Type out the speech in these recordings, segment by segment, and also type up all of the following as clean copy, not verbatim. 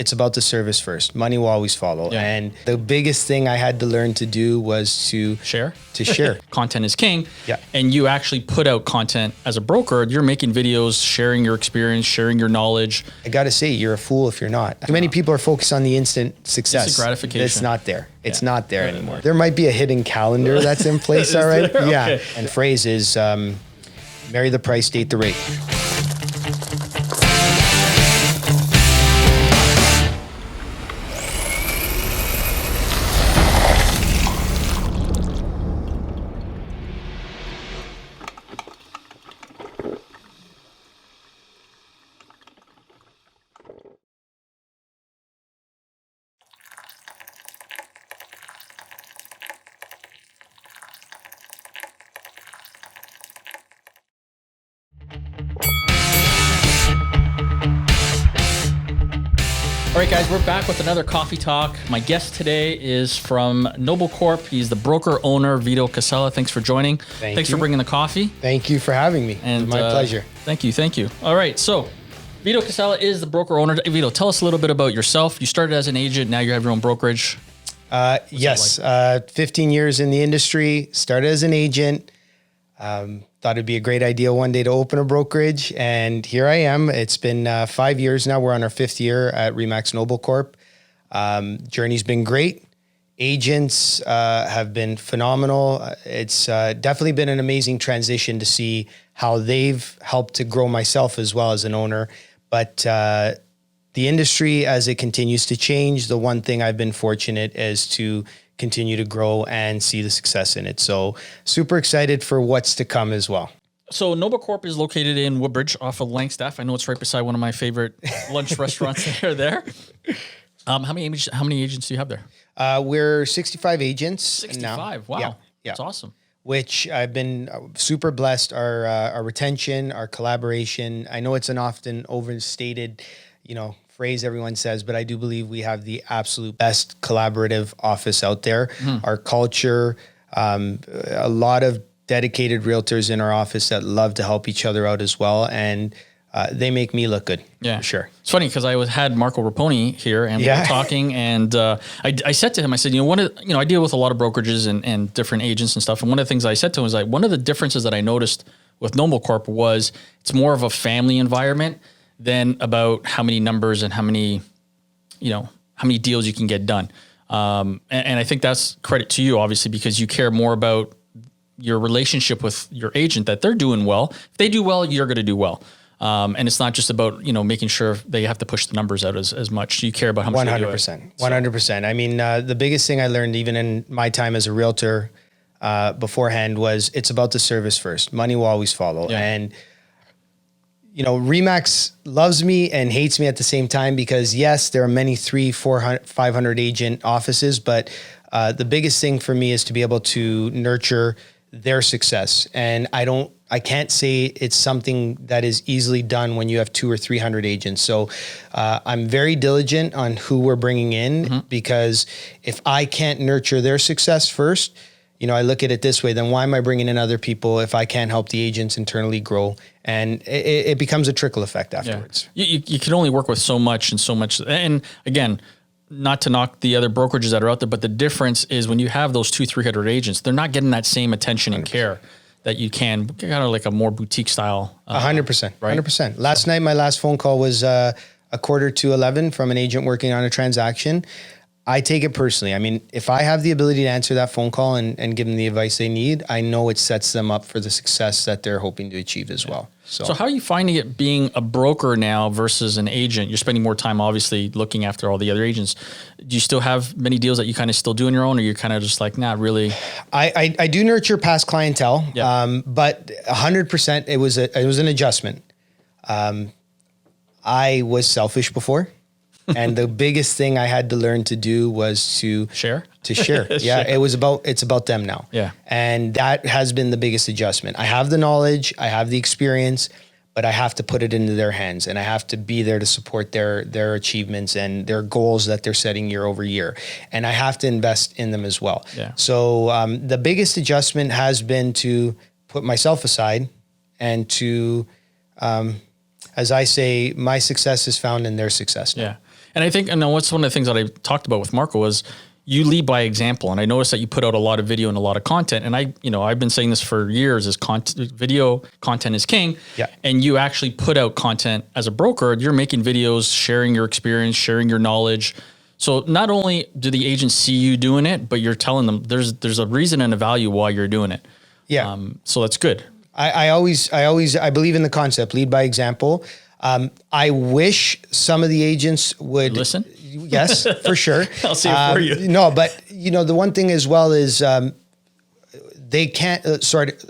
It's about the service first. Money will always follow. Yeah. And the biggest thing I had to learn to do was to share. share. Content is king. Yeah. And you actually put out content as a broker. You're making videos, sharing your experience, sharing your knowledge. I got to say, you're a fool if you're not. Too many people are focused on the instant success. Instant gratification. It's not there. It's not there anymore. There might be a hidden calendar that's in place, all right? There? Yeah. Okay. And phrase is marry the price, date the rate. All right, guys, we're back with another coffee talk. My guest today is from Noble Corp. He's the broker owner, Vito Casella. Thanks for joining. Thanks for bringing the coffee. Thank you for having me. And My pleasure. Thank you. All right, so Vito Casella is the broker owner. Vito, tell us a little bit about yourself. You started as an agent, now you have your own brokerage. Yes, 15 years in the industry, started as an agent. Thought it'd be a great idea one day to open a brokerage, and here I am. It's been 5 years now. We're on our 5th year at RE/MAX Noble Corp. Journey's been great. Agents have been phenomenal. It's definitely been an amazing transition to see how they've helped to grow myself as well as an owner. But the industry, as it continues to change, the one thing I've been fortunate is to continue to grow and see the success in it. So super excited for what's to come as well. So Noble Corp is located in Woodbridge off of LANGSTAFF. I know it's right beside one of my favorite lunch restaurants there. How many agents do you have there? We're 65 agents 65. now. Wow. Yeah. That's awesome. Which I've been super blessed. Our retention, our collaboration. I know it's an often overstated, phrase everyone says, but I do believe we have the absolute best collaborative office out there. Our culture, a lot of dedicated realtors in our office that love to help each other out as well. And they make me look good. Yeah, for sure. It's funny because I had Marco Raponi here and we were talking, and I said to him, I said, I deal with a lot of brokerages and different agents and stuff. And one of the things I said to him was like, one of the differences that I noticed with Noble Corp was it's more of a family environment than about how many numbers and how many deals you can get done. And I think that's credit to you, obviously, because you care more about your relationship with your agent, that they're doing well. If they do well, you're going to do well. And it's not just about, making sure they have to push the numbers out as much. You care about how much 100%. 100%. I mean, the biggest thing I learned even in my time as a realtor beforehand was it's about the service first. Money will always follow. Yeah. And RE/MAX loves me and hates me at the same time because yes, there are many 300, 400, 500 agent offices, but the biggest thing for me is to be able to nurture their success. And I can't say it's something that is easily done when you have 200 or 300 agents. So I'm very diligent on who we're bringing in because if I can't nurture their success first, I look at it this way, then why am I bringing in other people if I can't help the agents internally grow? And it becomes a trickle effect afterwards. Yeah. You can only work with so much. And again, not to knock the other brokerages that are out there, but the difference is when you have those 200-300 agents, they're not getting that same attention and care that you can, kind of like a more boutique style. 100%, right? 100%. Last night, my last phone call was 11:45 from an agent working on a transaction. I take it personally. I mean, if I have the ability to answer that phone call and give them the advice they need, I know it sets them up for the success that they're hoping to achieve as well. So how are you finding it being a broker now versus an agent? You're spending more time, obviously, looking after all the other agents. Do you still have many deals that you kind of still do on your own, or you're kind of just like, not really? I do nurture past clientele, Yeah. but 100%, it was an adjustment. I was selfish before. And the biggest thing I had to learn to do was to share. Yeah. It's about them now. Yeah. And that has been the biggest adjustment. I have the knowledge, I have the experience, but I have to put it into their hands and I have to be there to support their achievements and their goals that they're setting year over year. And I have to invest in them as well. Yeah. So the biggest adjustment has been to put myself aside and to, as I say, my success is found in their success now. Yeah. And I think, and what's one of the things that I talked about with Marco was you lead by example. And I noticed that you put out a lot of video and a lot of content. And I've been saying this for years is video content is king. Yeah. And you actually put out content as a broker. You're making videos, sharing your experience, sharing your knowledge. So not only do the agents see you doing it, but you're telling them there's a reason and a value why you're doing it. Yeah. So that's good. I believe in the concept, lead by example. I wish some of the agents would listen. Yes, for sure. I'll see it for you. No, but the one thing as well is they can't,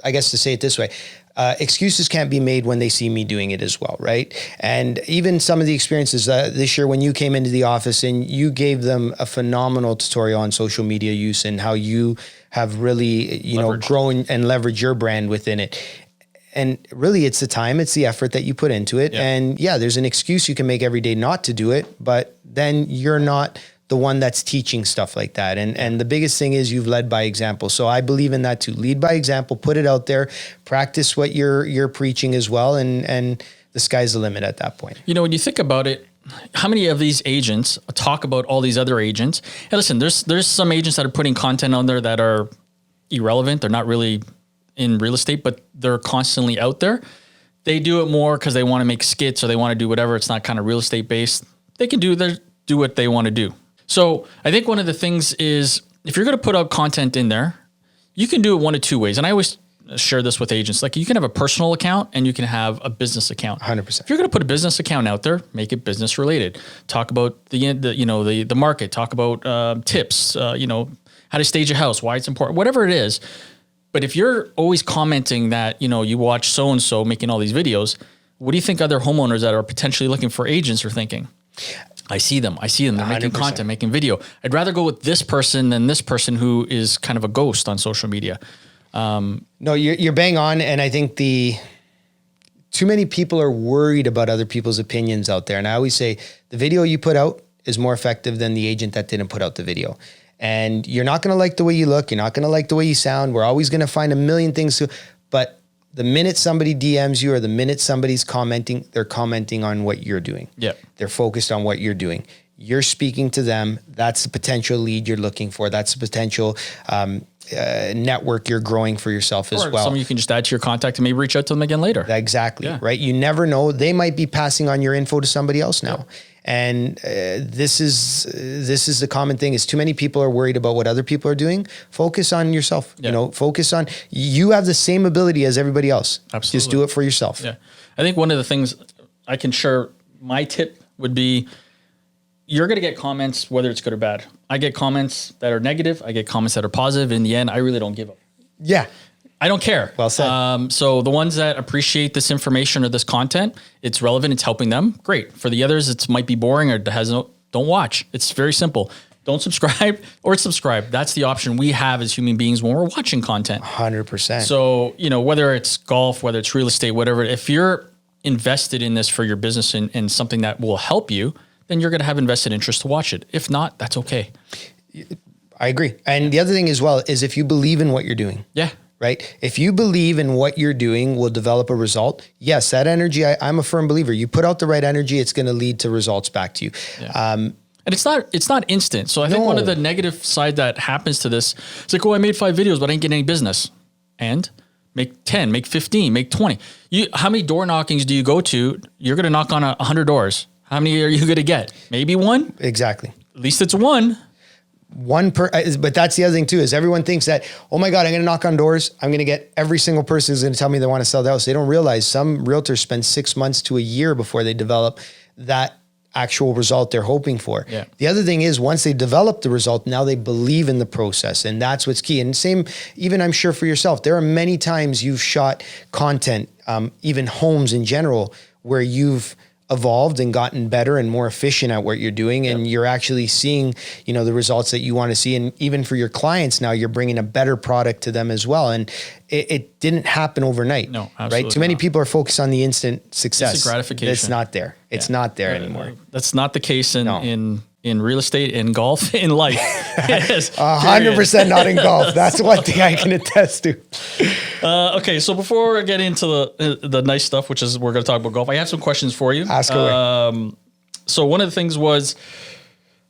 I guess to say it this way, excuses can't be made when they see me doing it as well, right? And even some of the experiences this year when you came into the office and you gave them a phenomenal tutorial on social media use and how you have really, grown and leveraged your brand within it. And really it's the time, it's the effort that you put into it. Yeah. And there's an excuse you can make every day not to do it, but then you're not the one that's teaching stuff like that. And the biggest thing is you've led by example. So I believe in that too. Lead by example, put it out there, practice what you're preaching as well. And the sky's the limit at that point. When you think about it, how many of these agents talk about all these other agents? And listen, there's some agents that are putting content on there that are irrelevant. They're not really in real estate, but they're constantly out there. They do it more because they want to make skits or they want to do whatever. It's not kind of real estate based. They can do what they want to do. So I think one of the things is if you're going to put out content in there, you can do it one of two ways. And I always share this with agents. Like you can have a personal account and you can have a business account. 100%. If you're going to put a business account out there, make it business related. Talk about the market. Talk about tips. How to stage a house. Why it's important. Whatever it is. But if you're always commenting that you watch so and so making all these videos, what do you think other homeowners that are potentially looking for agents are thinking? I see them. They're 100%. Making content, making video. I'd rather go with this person than this person who is kind of a ghost on social media. No, you're bang on. And I think too many people are worried about other people's opinions out there. And I always say the video you put out is more effective than the agent that didn't put out the video. And you're not going to like the way you look. You're not going to like the way you sound. We're always going to find a million things but the minute somebody DMs you or the minute somebody's commenting, they're commenting on what you're doing. Yeah. They're focused on what you're doing. You're speaking to them. That's the potential lead you're looking for. That's the potential network you're growing for yourself as well. Some you can just add to your contact and maybe reach out to them again later. Exactly. Yeah. Right. You never know. They might be passing on your info to somebody else now. Yeah. And this is the common thing is too many people are worried about what other people are doing. Focus on yourself, focus on, you have the same ability as everybody else. Absolutely. Just do it for yourself. Yeah. I think one of the things I can share, my tip would be, you're going to get comments, whether it's good or bad. I get comments that are negative. I get comments that are positive. In the end, I really don't give up. Yeah. I don't care. Well said. So the ones that appreciate this information or this content, it's relevant, it's helping them, great. For the others, it might be boring or don't watch. It's very simple. Don't subscribe or subscribe. That's the option we have as human beings when we're watching content. 100%. So, whether it's golf, whether it's real estate, whatever, if you're invested in this for your business and something that will help you, then you're going to have invested interest to watch it. If not, that's okay. I agree. And the other thing as well is if you believe in what you're doing. Yeah. Right? If you believe in what you're doing will develop a result, yes, that energy, I'm a firm believer. You put out the right energy, it's going to lead to results back to you. Yeah. And it's not instant. So I think one of the negative side that happens to this, it's like, I made 5 videos, but I didn't get any business. And make 10, make 15, make 20. How many door knockings do you go to? You're going to knock on 100 doors. How many are you going to get? Maybe 1? Exactly. At least it's 1. But that's the other thing too, is everyone thinks that, oh my God, I'm going to knock on doors. I'm going to get every single person who's going to tell me they want to sell the house. They don't realize some realtors spend 6 months to a year before they develop that actual result they're hoping for. Yeah. The other thing is once they develop the result, now they believe in the process, and that's what's key. And same, even I'm sure for yourself, there are many times you've shot content, even homes in general, where you've evolved and gotten better and more efficient at what you're doing. And you're actually seeing, the results that you want to see. And even for your clients now, you're bringing a better product to them as well. And it didn't happen overnight. No, absolutely right? Too many not. people are focused on the instant success. Instant gratification. It's not there. It's not there anymore. That's not the case in real estate, in golf, in life. 100% not in golf. That's one thing I can attest to. Okay, so before I get into the nice stuff, which is we're going to talk about golf, I have some questions for you. Ask away. So one of the things was,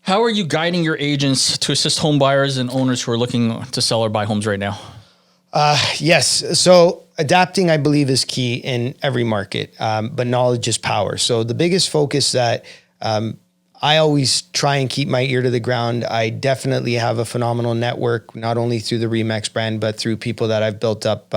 how are you guiding your agents to assist home buyers and owners who are looking to sell or buy homes right now? Yes. So adapting, I believe, is key in every market, but knowledge is power. So the biggest focus that I always try and keep my ear to the ground. I definitely have a phenomenal network, not only through the Remax brand, but through people that I've built up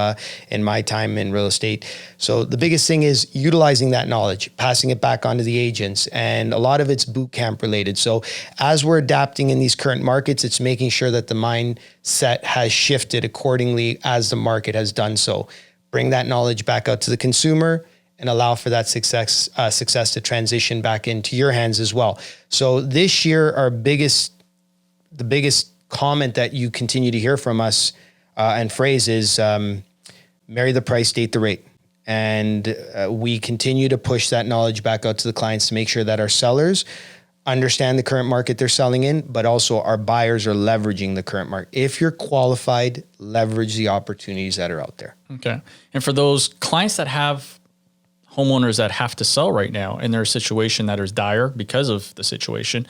in my time in real estate. So the biggest thing is utilizing that knowledge, passing it back onto the agents. And a lot of it's boot camp related. So as we're adapting in these current markets, it's making sure that the mindset has shifted accordingly as the market has done so. Bring that knowledge back out to the consumer and allow for that success to transition back into your hands as well. So this year, the biggest comment that you continue to hear from us and phrase is marry the price, date the rate. And we continue to push that knowledge back out to the clients to make sure that our sellers understand the current market they're selling in, but also our buyers are leveraging the current market. If you're qualified, leverage the opportunities that are out there. Okay. And for those clients that have homeowners that have to sell right now in their situation that is dire because of the situation,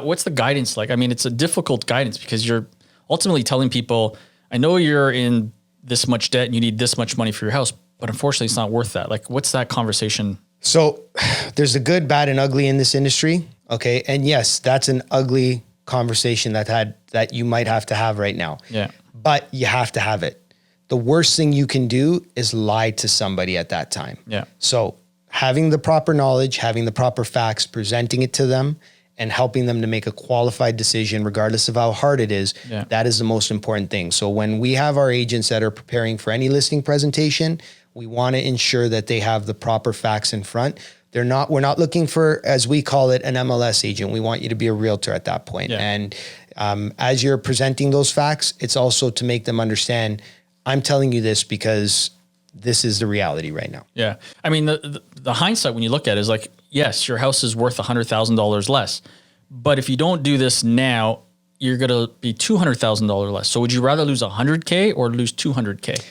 what's the guidance like? I mean, it's a difficult guidance because you're ultimately telling people, I know you're in this much debt and you need this much money for your house, but unfortunately it's not worth that. Like, what's that conversation? So there's the good, bad, and ugly in this industry. Okay. And yes, that's an ugly conversation that you might have to have right now. Yeah. But you have to have it. The worst thing you can do is lie to somebody at that time. Yeah. So having the proper knowledge, having the proper facts, presenting it to them, and helping them to make a qualified decision, regardless of how hard it is, that is the most important thing. So when we have our agents that are preparing for any listing presentation, we want to ensure that they have the proper facts in front. We're not looking for, as we call it, an MLS agent. We want you to be a realtor at that point. Yeah. And as you're presenting those facts, it's also to make them understand, I'm telling you this because this is the reality right now. Yeah. I mean, the hindsight when you look at it is like, yes, your house is worth $100,000 less, but if you don't do this now, you're going to be $200,000 less. So would you rather lose $100K or lose $200K?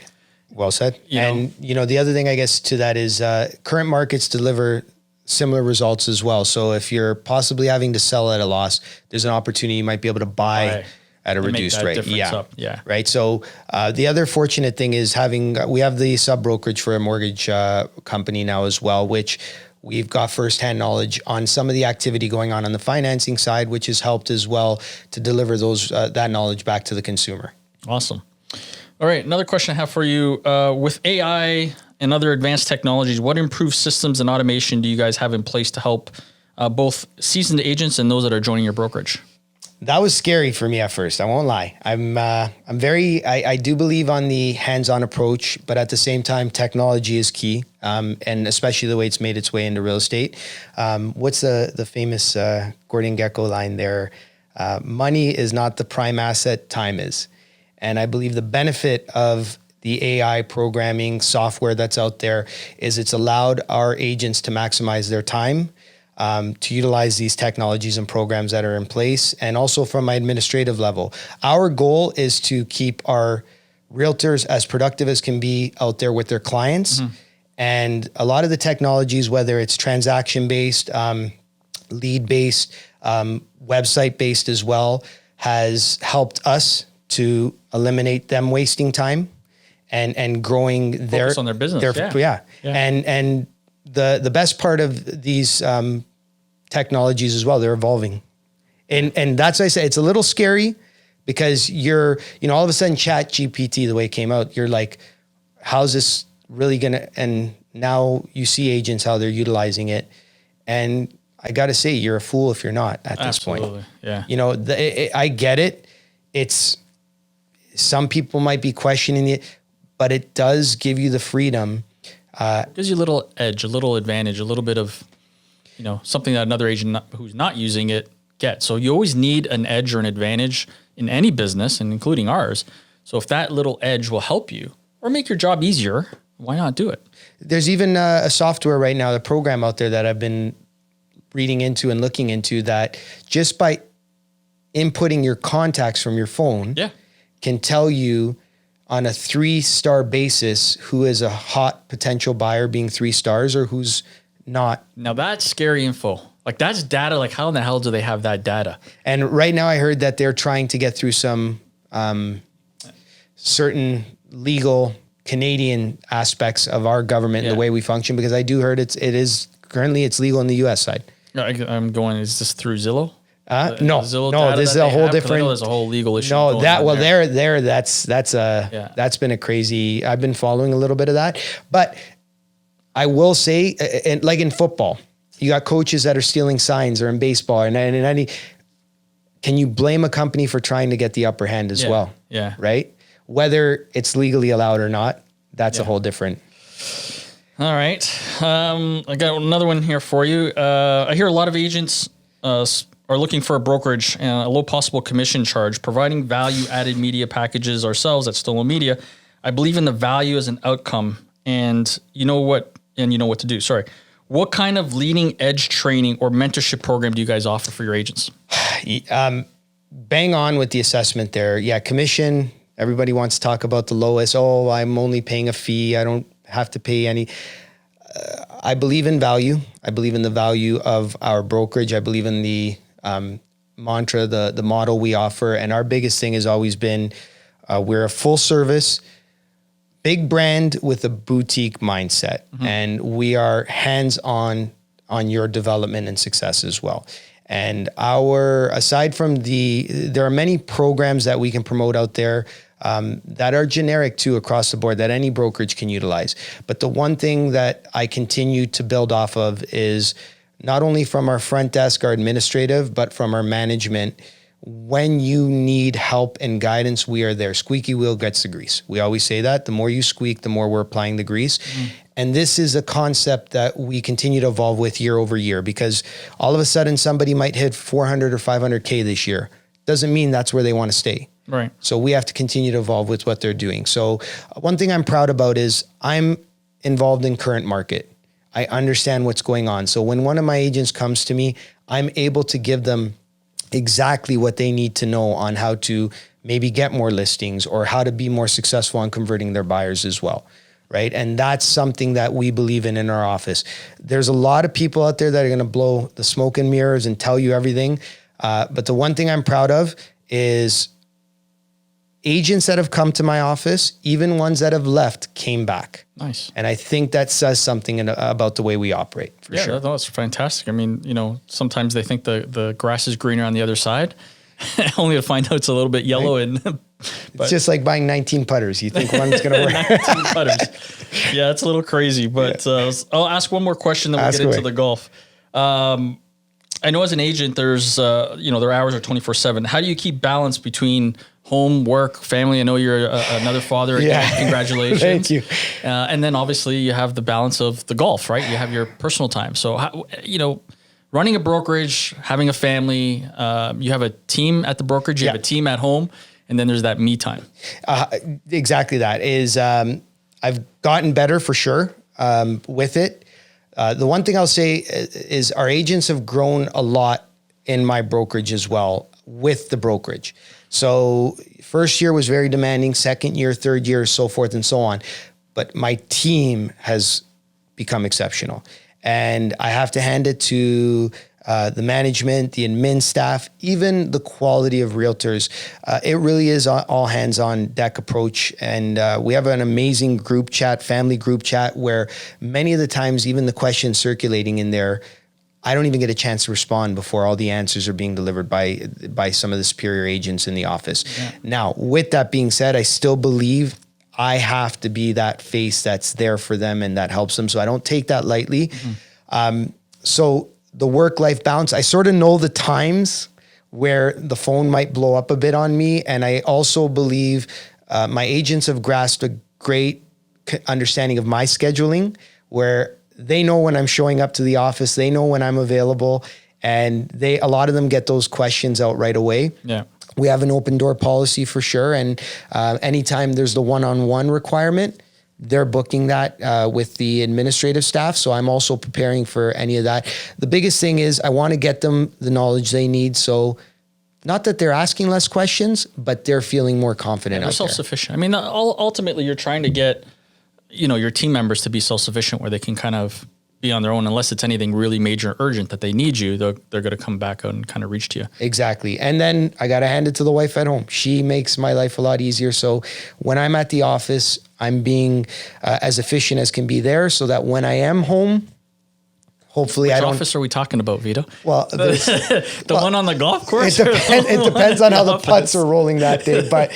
Well said. The other thing I guess to that is current markets deliver similar results as well. So if you're possibly having to sell at a loss, there's an opportunity you might be able to buy at a reduced rate. Yeah. Right. So the other fortunate thing is we have the sub brokerage for a mortgage company now as well, which we've got firsthand knowledge on some of the activity going on the financing side, which has helped as well to deliver that knowledge back to the consumer. Awesome. All right. Another question I have for you, with AI and other advanced technologies, what improved systems and automation do you guys have in place to help both seasoned agents and those that are joining your brokerage? That was scary for me at first. I won't lie. I do believe on the hands-on approach, but at the same time, technology is key. And especially the way it's made its way into real estate. What's the famous Gordon Gekko line there? Money is not the prime asset, time is. And I believe the benefit of the AI programming software that's out there is it's allowed our agents to maximize their time, to utilize these technologies and programs that are in place. And also from my administrative level, our goal is to keep our realtors as productive as can be out there with their clients. Mm-hmm. And a lot of the technologies, whether it's transaction-based, lead-based, website-based as well, has helped us to eliminate them wasting time and growing focus on their business. And the best part of these technologies as well, they're evolving. And that's why I say it's a little scary because all of a sudden Chat GPT, the way it came out, you're like, how's this really gonna, and now you see agents, how they're utilizing it. And I got to say, you're a fool if you're not at this point. Yeah. I get it. It's, some people might be questioning it, but it does give you the freedom. It gives you a little edge, a little advantage, a little bit of, something that another agent who's not using it gets. So you always need an edge or an advantage in any business, and including ours. So if that little edge will help you or make your job easier, why not do it? There's even a software right now, a program out there that I've been reading into and looking into that just by inputting your contacts from your phone can tell you on a 3-star basis who is a hot potential buyer being 3 stars or who's not. Now that's scary info. Like that's data. Like how in the hell do they have that data? And right now I heard that they're trying to get through some certain legal Canadian aspects of our government and the way we function, because I do heard it is currently it's legal in the US side. I'm going, is this through Zillow? No, this is a whole different. I know there's a whole legal issue. No, that's been a crazy. I've been following a little bit of that, but I will say, and like in football, you got coaches that are stealing signs, or in baseball, and any. Can you blame a company for trying to get the upper hand as well? Yeah. Right. Whether it's legally allowed or not, that's a whole different. All right. I got another one here for you. I hear a lot of agents are looking for a brokerage and a low possible commission charge, providing value-added media packages ourselves at Stolen Media. I believe in the value as an outcome, and you know what to do. Sorry. What kind of leading edge training or mentorship program do you guys offer for your agents? Bang on with the assessment there. Yeah, commission. Everybody wants to talk about the lowest. Oh, I'm only paying a fee. I don't have to pay any. I believe in value. I believe in the value of our brokerage. I believe in the mantra, the model we offer. And our biggest thing has always been we're a full service, big brand with a boutique mindset. And we are hands-on on your development and success as well. And aside from there are many programs that we can promote out there that are generic too across the board that any brokerage can utilize. But the one thing that I continue to build off of is not only from our front desk, our administrative, but from our management. When you need help and guidance, we are there. Squeaky wheel gets the grease. We always say that. The more you squeak, the more we're applying the grease. And this is a concept that we continue to evolve with year over year, because all of a sudden somebody might hit 400 or 500K this year. Doesn't mean that's where they want to stay. Right. So we have to continue to evolve with what they're doing. So one thing I'm proud about is I'm involved in current market. I understand what's going on. So when one of my agents comes to me, I'm able to give them exactly what they need to know on how to maybe get more listings or how to be more successful on converting their buyers as well. Right. And that's something that we believe in our office. There's a lot of people out there that are going to blow the smoke and mirrors and tell you everything. But the one thing I'm proud of is agents that have come to my office, even ones that have left, came back. Nice. And I think that says something about the way we operate, for sure. Yeah, that's fantastic. I mean, sometimes they think the grass is greener on the other side, only to find out it's a little bit yellow. Right. And it's just like buying 19 putters. You think one's going to work. 19 putters. Yeah, it's a little crazy. But I'll ask one more question, then we'll get into the golf. I know as an agent, there's, their hours are 24/7. How do you keep balance between home, work, family? I know you're another father. Again. Congratulations. Thank you. And then obviously you have the balance of the golf, right? You have your personal time. So, running a brokerage, having a family, you have a team at the brokerage, you have a team at home, and then there's that me time. Exactly that is, I've gotten better for sure with it. The one thing I'll say is our agents have grown a lot in my brokerage as well with the brokerage. So first year was very demanding, second year, third year, so forth and so on. But my team has become exceptional. And I have to hand it to the management, the admin staff, even the quality of realtors. It really is all hands on deck approach. And we have an amazing group chat, family group chat, where many of the times, even the questions circulating in there, I don't even get a chance to respond before all the answers are being delivered by some of the superior agents in the office. Yeah. Now, with that being said, I still believe I have to be that face that's there for them and that helps them. So I don't take that lightly. So the work-life balance, I sort of know the times where the phone might blow up a bit on me. And I also believe my agents have grasped a great understanding of my scheduling, where they know when I'm showing up to the office, they know when I'm available, and a lot of them get those questions out right away. Yeah. We have an open door policy for sure. And anytime there's the one-on-one requirement, they're booking that with the administrative staff. So I'm also preparing for any of that. The biggest thing is I want to get them the knowledge they need. So not that they're asking less questions, but they're feeling more confident. They're self-sufficient. I mean, ultimately you're trying to get, your team members to be self-sufficient where they can kind of be on their own unless it's anything really major or urgent that they need you. They're going to come back out and kind of reach to you. Exactly. And then I got to hand it to the wife at home. She makes my life a lot easier. So when I'm at the office, I'm being as efficient as can be there so that when I am home, hopefully Which office are we talking about, Vito? Well, the one on the golf course? It depends on how the putts are rolling that day. But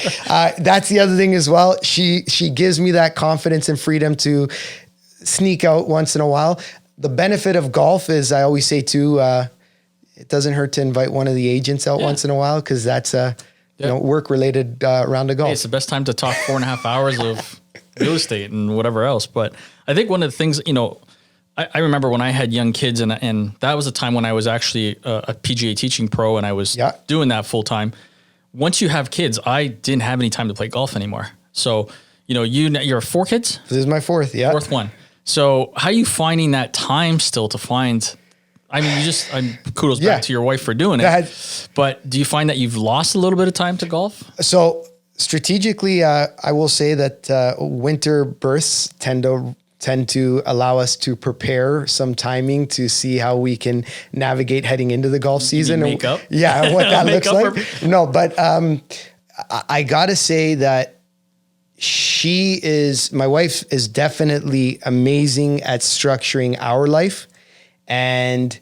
that's the other thing as well. She gives me that confidence and freedom to sneak out once in a while. The benefit of golf is, I always say too, it doesn't hurt to invite one of the agents out once in a while, because that's work related round of golf. Hey, it's the best time to talk 4.5 hours of real estate and whatever else. But I think one of the things, I remember when I had young kids, and that was a time when I was actually a PGA teaching pro, and I was doing that full time. Once you have kids, I didn't have any time to play golf anymore. So, you're 4 kids? This is my fourth, Fourth one. So how are you finding that time still to find? I mean, kudos back to your wife for doing it. But do you find that you've lost a little bit of time to golf? So strategically, I will say that winter births tend to allow us to prepare some timing to see how we can navigate heading into the golf season. Makeup? Yeah, what that looks like. No, but I got to say that my wife is definitely amazing at structuring our life, and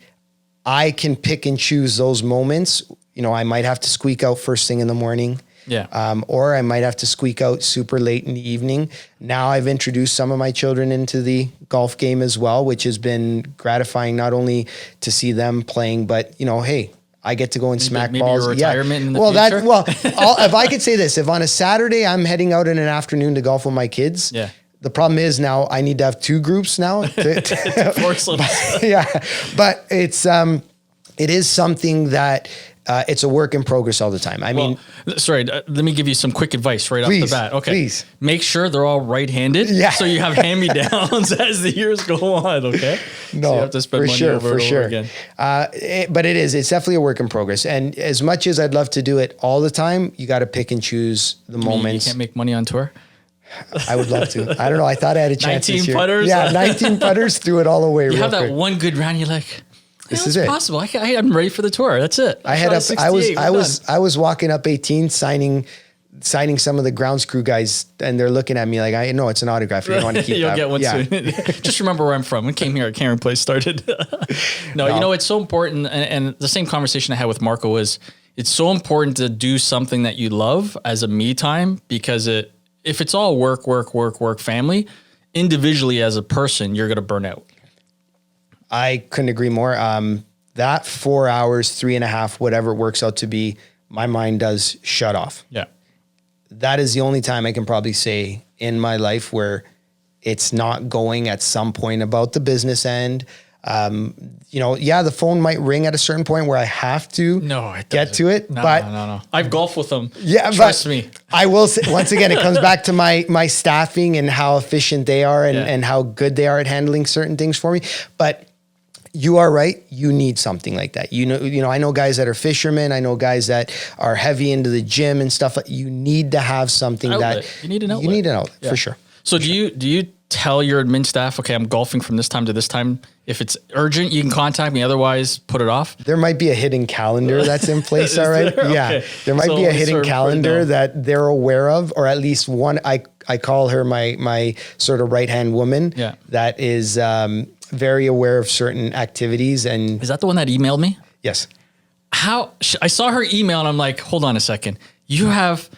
I can pick and choose those moments. I might have to squeak out first thing in the morning. Yeah. Or I might have to squeak out super late in the evening. Now I've introduced some of my children into the golf game as well, which has been gratifying, not only to see them playing, but hey, I get to go and smack balls. Maybe your retirement in the future? If I could say this, if on a Saturday I'm heading out in an afternoon to golf with my kids, the problem is now I need to have 2 groups now. To force them. But it is something that it's a work in progress all the time. I mean, sorry, let me give you some quick advice off the bat. Okay. Please. Make sure they're all right-handed. So you have hand-me-downs as the years go on. Okay. No, so you have to spend money over and over again. But it's definitely a work in progress. And as much as I'd love to do it all the time, you got to pick and choose the moments. You can't make money on tour? I would love to. I don't know. I thought I had a chance 19 this year. putters? Yeah, 19 putters, threw it all away. You real have that quick. one good round, you're like, this is it. Possible. I'm ready for the tour. That's it. I was walking up 18, signing some of the grounds crew guys, and they're looking at me like, I know it's an autograph. You want to keep You'll that. get one soon. Just remember where I'm from. We came here at Cameron Place started. No, it's so important. And the same conversation I had with Marco is it's so important to do something that you love as a me time, because if it's all work, family, individually as a person, you're going to burn out. I couldn't agree more. That 4 hours, 3.5, whatever it works out to be, my mind does shut off. Yeah. That is the only time I can probably say in my life where it's not going at some point about the business end. The phone might ring at a certain point where I have to get to it. No. I've golfed with them. Yeah, Trust me. I will say, once again, it comes back to my staffing and how efficient they are and how good they are at handling certain things for me. But you are right. You need something like that. I know guys that are fishermen. I know guys that are heavy into the gym and stuff. You need to have something You need an outlet. You need an outlet for sure. So do you tell your admin staff, okay, I'm golfing from this time to this time. If it's urgent, you can contact me. Otherwise, put it off. There might be a hidden calendar that's in place. All right. There? Yeah. Okay. There might be a hidden calendar that they're aware of, or at least one. I call her my sort of right-hand woman. Yeah. That is very aware of certain activities. And is that the one that emailed me? Yes. I saw her email and I'm like, hold on a second. You have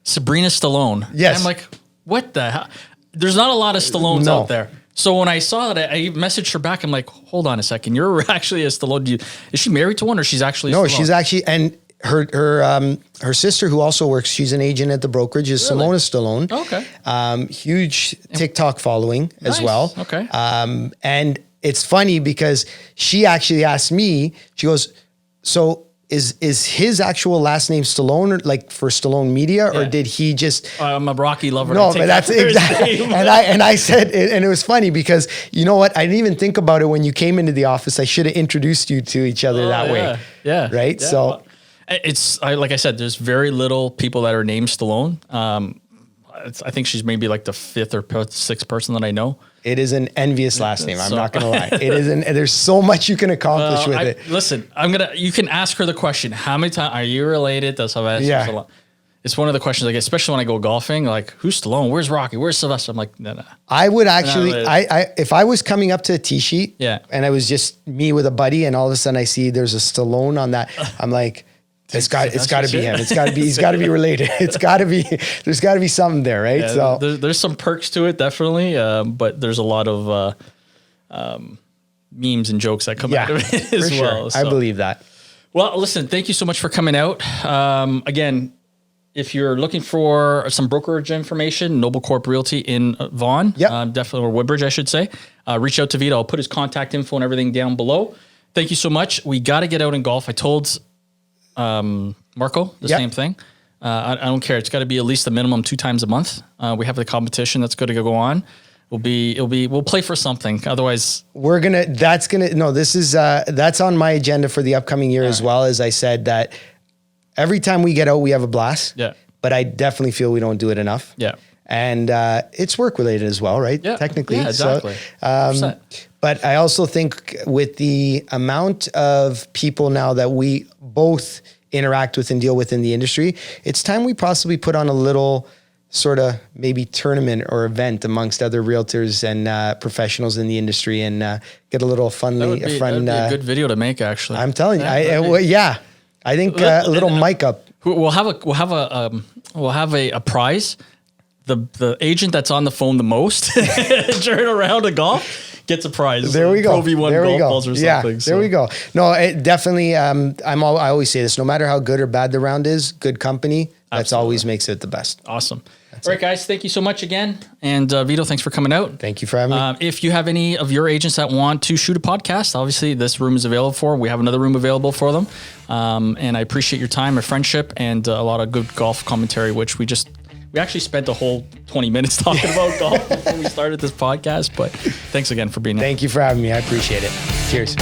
Sabrina Stallone. Yes. And I'm like, what the hell? There's not a lot of Stallones out there. So when I saw that, I messaged her back. I'm like, hold on a second. You're actually a Stallone. Is she married to one, or she's actually a Stallone? No, she's actually, and her sister, who also works, she's an agent at the Brokerage, is Simona Stallone. Okay. Huge TikTok following as well. Okay. And it's funny because she actually asked me, she goes, so is his actual last name Stallone, or like for Stallone Media, or did he just? I'm a Rocky lover. No, but that's exactly. And I said, and it was funny because you know what? I didn't even think about it when you came into the office. I should have introduced you to each other that way. Yeah. Right. Yeah. So like I said, there's very little people that are named Stallone. I think she's maybe like the 5th or 6th person that I know. It is an envious last name. I'm not going to lie. It is there's so much you can accomplish with it. Listen, you can ask her the question. How many times are you related? That's how I ask. Yeah. It's one of the questions I get, especially when I go golfing, like, who's Stallone? Where's Rocky? Where's Sylvester? I'm like, no. I would actually, if I was coming up to a tee sheet and I was just me with a buddy and all of a sudden I see there's a Stallone on that, I'm like, it's got to be him. He's got to be related. There's got to be something there, right? Yeah, so there's some perks to it, definitely. But there's a lot of memes and jokes that come out of it as well. So. I believe that. Well, listen, thank you so much for coming out. Again, if you're looking for some brokerage information, Noble Corp Realty in Vaughan, definitely, or Woodbridge, I should say, reach out to Vito. I'll put his contact info and everything down below. Thank you so much. We got to get out in golf. I told Marco the same thing. I don't care. It's got to be at least a minimum 2 times a month. We have the competition that's going to go on. We'll play for something. Otherwise, that's on my agenda for the upcoming year as well. As I said, that every time we get out, we have a blast. Yeah. But I definitely feel we don't do it enough. Yeah. And it's work related as well, right? Yeah. Technically. Yeah, exactly. So, but I also think with the amount of people now that we both interact with and deal with in the industry, it's time we possibly put on a little sort of maybe tournament or event amongst other realtors and professionals in the industry and get a little fun. That'd be a good video to make, actually. I'm telling you. I think a little mic up. We'll have a prize. The agent that's on the phone the most during a round of golf gets a prize. There we go. Pro V1 golf balls or something. There we go. No, it definitely. I always say this: no matter how good or bad the round is, good company that's always makes it the best. Awesome. All right, guys. Thank you so much again. And Vito, thanks for coming out. Thank you for having me. If you have any of your agents that want to shoot a podcast, obviously this room is available for. We have another room available for them. And I appreciate your time, your friendship, and a lot of good golf commentary, which we actually spent the whole 20 minutes talking about golf before we started this podcast. But thanks again for being here. Thank you for having me. I appreciate it. Cheers.